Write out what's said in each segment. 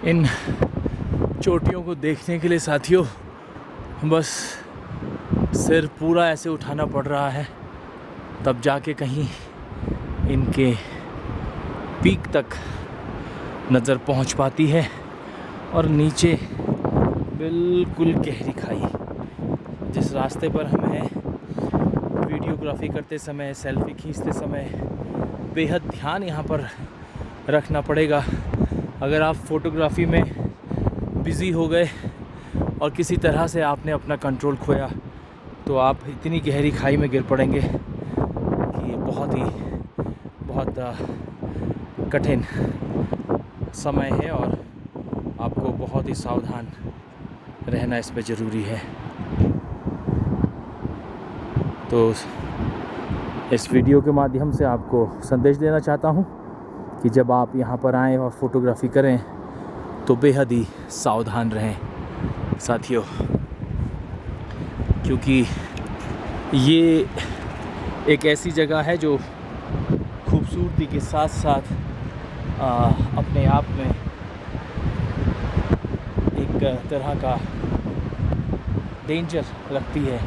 इन चोटियों को देखने के लिए साथियों बस सिर पूरा ऐसे उठाना पड़ रहा है, तब जाके कहीं इनके पीक तक नज़र पहुंच पाती है। और नीचे बिल्कुल गहरी खाई। जिस रास्ते पर हमें वीडियोग्राफी करते समय, सेल्फी खींचते समय बेहद ध्यान यहाँ पर रखना पड़ेगा। अगर आप फ़ोटोग्राफी में बिज़ी हो गए और किसी तरह से आपने अपना कंट्रोल खोया तो आप इतनी गहरी खाई में गिर पड़ेंगे कि ये बहुत कठिन समय है और आपको बहुत ही सावधान रहना इस पे ज़रूरी है। तो इस वीडियो के माध्यम से आपको संदेश देना चाहता हूँ कि जब आप यहाँ पर आएँ और फ़ोटोग्राफी करें तो बेहद ही सावधान रहें साथियों, क्योंकि ये एक ऐसी जगह है जो खूबसूरती के साथ साथ अपने आप में एक तरह का डेंजर रखती है,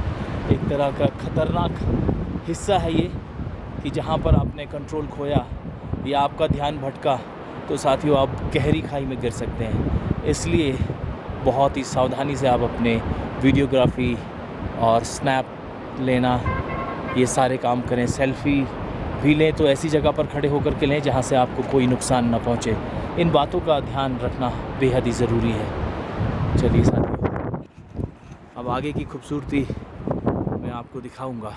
एक तरह का ख़तरनाक हिस्सा है ये कि जहाँ पर आपने कंट्रोल खोया या आपका ध्यान भटका तो साथियों आप गहरी खाई में गिर सकते हैं। इसलिए बहुत ही सावधानी से आप अपने वीडियोग्राफी और स्नैप लेना ये सारे काम करें। सेल्फ़ी भी लें तो ऐसी जगह पर खड़े होकर के लें जहाँ से आपको कोई नुकसान ना पहुँचे। इन बातों का ध्यान रखना बेहद ही ज़रूरी है। चलिए साथियों, अब आगे की खूबसूरती मैं आपको दिखाऊंगा।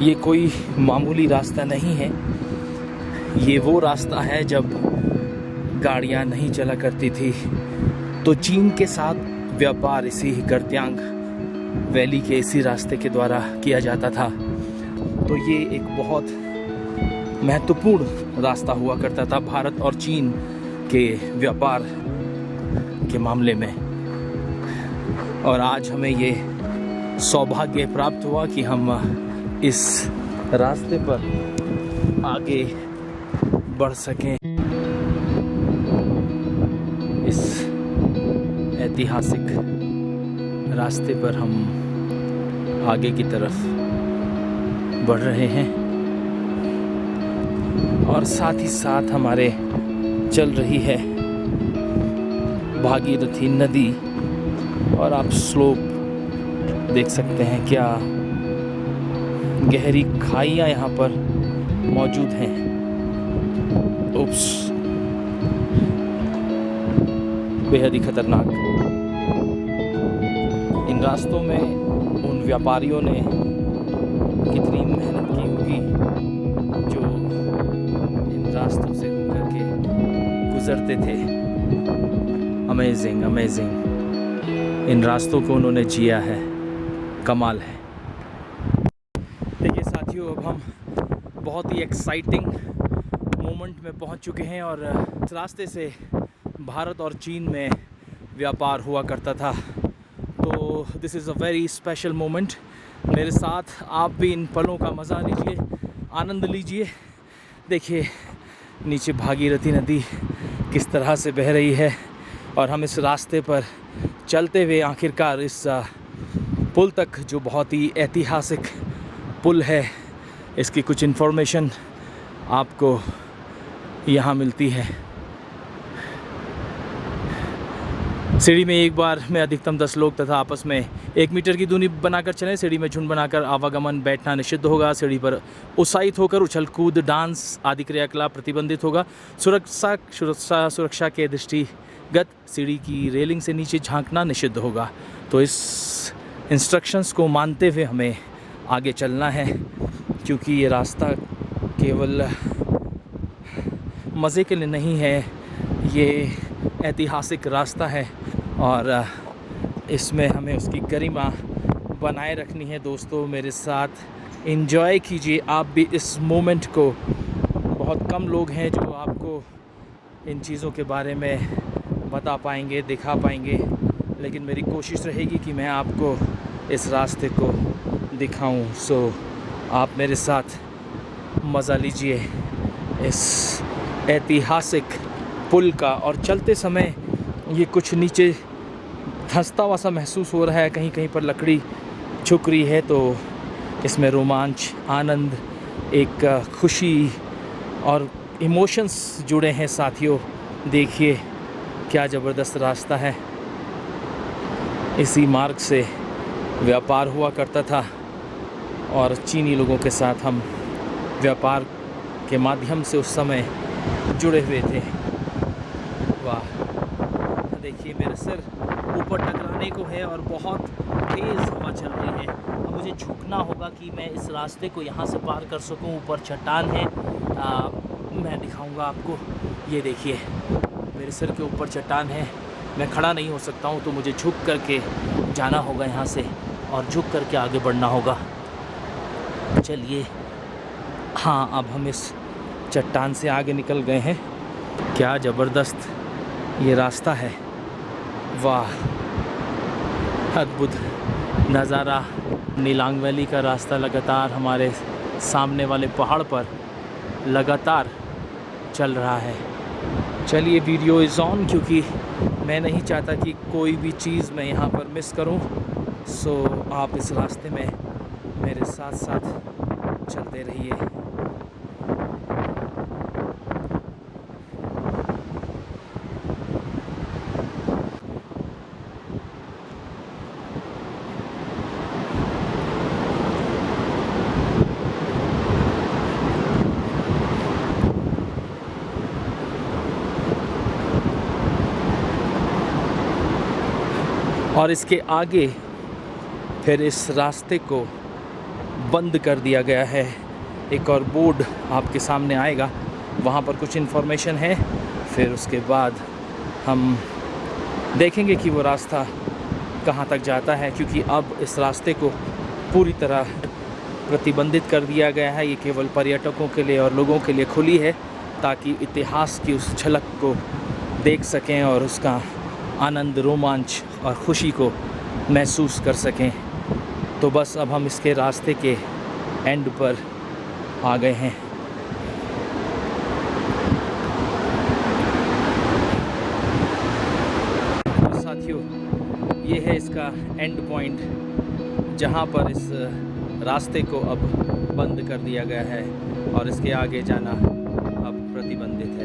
ये कोई मामूली रास्ता नहीं है, ये वो रास्ता है जब गाड़ियाँ नहीं चला करती थी तो चीन के साथ व्यापार इसी गर्त्यांग वैली के इसी रास्ते के द्वारा किया जाता था। तो ये एक बहुत महत्वपूर्ण रास्ता हुआ करता था भारत और चीन के व्यापार के मामले में। और आज हमें ये सौभाग्य प्राप्त हुआ कि हम इस रास्ते पर आगे बढ़ सकें। इस ऐतिहासिक रास्ते पर हम आगे की तरफ बढ़ रहे हैं और साथ ही साथ हमारे चल रही है भागीरथी नदी और आप स्लोप देख सकते हैं, क्या गहरी खाइयाँ यहाँ पर मौजूद हैं। उप्स, बेहद ही खतरनाक। इन रास्तों में उन व्यापारियों ने कितनी मेहनत की होगी जो इन रास्तों से होकर के गुजरते थे। अमेजिंग अमेजिंग, इन रास्तों को उन्होंने जिया है, कमाल है। देखिए साथियों, अब हम बहुत ही एक्साइटिंग मोमेंट में पहुंच चुके हैं और इस रास्ते से भारत और चीन में व्यापार हुआ करता था। तो this is a very special moment. मेरे साथ आप भी इन पलों का मज़ा लीजिए, आनंद लीजिए। देखिए नीचे भागीरथी नदी किस तरह से बह रही है और हम इस रास्ते पर चलते हुए आखिरकार इस पुल तक, जो बहुत ही ऐतिहासिक पुल है, इसकी कुछ इन्फॉर्मेशन आपको यहाँ मिलती है। सीढ़ी में एक बार में अधिकतम 10 लोग तथा आपस में 1 मीटर की दूरी बनाकर चलें। सीढ़ी में झुंड बनाकर आवागमन बैठना निषिद्ध होगा। सीढ़ी पर उत्साहित होकर उछल कूद, डांस आदि क्रियाकलाप प्रतिबंधित होगा। सुरक्षा के दृष्टिगत सीढ़ी की रेलिंग से नीचे झांकना निषिद्ध होगा। तो इस इंस्ट्रक्शंस को मानते हुए हमें आगे चलना है, क्योंकि ये रास्ता केवल मज़े के लिए नहीं है, ये ऐतिहासिक रास्ता है और इसमें हमें उसकी गरिमा बनाए रखनी है। दोस्तों, मेरे साथ एंजॉय कीजिए आप भी इस मोमेंट को। बहुत कम लोग हैं जो आपको इन चीज़ों के बारे में बता पाएंगे, दिखा पाएंगे, लेकिन मेरी कोशिश रहेगी कि मैं आपको इस रास्ते को दिखाऊं। सो आप मेरे साथ मज़ा लीजिए इस ऐतिहासिक पुल का। और चलते समय ये कुछ नीचे धंसता हुआ सा महसूस हो रहा है, कहीं कहीं पर लकड़ी झुक रही है, तो इसमें रोमांच, आनंद, एक खुशी और इमोशंस जुड़े हैं साथियों। देखिए क्या ज़बरदस्त रास्ता है। इसी मार्ग से व्यापार हुआ करता था और चीनी लोगों के साथ हम व्यापार के माध्यम से उस समय जुड़े हुए थे। वाह, देखिए मेरा सिर ऊपर टकराने को है और बहुत तेज़ हवा चल रही है। अब मुझे झुकना होगा कि मैं इस रास्ते को यहाँ से पार कर सकूँ। ऊपर चट्टान है, मैं दिखाऊंगा आपको। ये देखिए मेरे सिर के ऊपर चट्टान है, मैं खड़ा नहीं हो सकता हूँ, तो मुझे झुक करके जाना होगा यहाँ से और झुक करके आगे बढ़ना होगा। चलिए, हाँ, अब हम इस चट्टान से आगे निकल गए हैं। क्या ज़बरदस्त ये रास्ता है, वाह, अद्भुत नज़ारा। नीलांग वैली का रास्ता लगातार हमारे सामने वाले पहाड़ पर लगातार चल रहा है। चलिए, वीडियो इज़ ऑन, क्योंकि मैं नहीं चाहता कि कोई भी चीज़ मैं यहाँ पर मिस करूँ। सो आप इस रास्ते में मेरे साथ साथ चलते रहिए। और इसके आगे फिर इस रास्ते को बंद कर दिया गया है। एक और बोर्ड आपके सामने आएगा, वहाँ पर कुछ इन्फॉर्मेशन है। फिर उसके बाद हम देखेंगे कि वो रास्ता कहाँ तक जाता है, क्योंकि अब इस रास्ते को पूरी तरह प्रतिबंधित कर दिया गया है। ये केवल पर्यटकों के लिए और लोगों के लिए खुली है, ताकि इतिहास की उस झलक को देख सकें और उसका आनंद, रोमांच और ख़ुशी को महसूस कर सकें। तो बस अब हम इसके रास्ते के एंड पर आ गए हैं। तो साथियों, ये है इसका एंड पॉइंट, जहाँ पर इस रास्ते को अब बंद कर दिया गया है और इसके आगे जाना अब प्रतिबंधित है।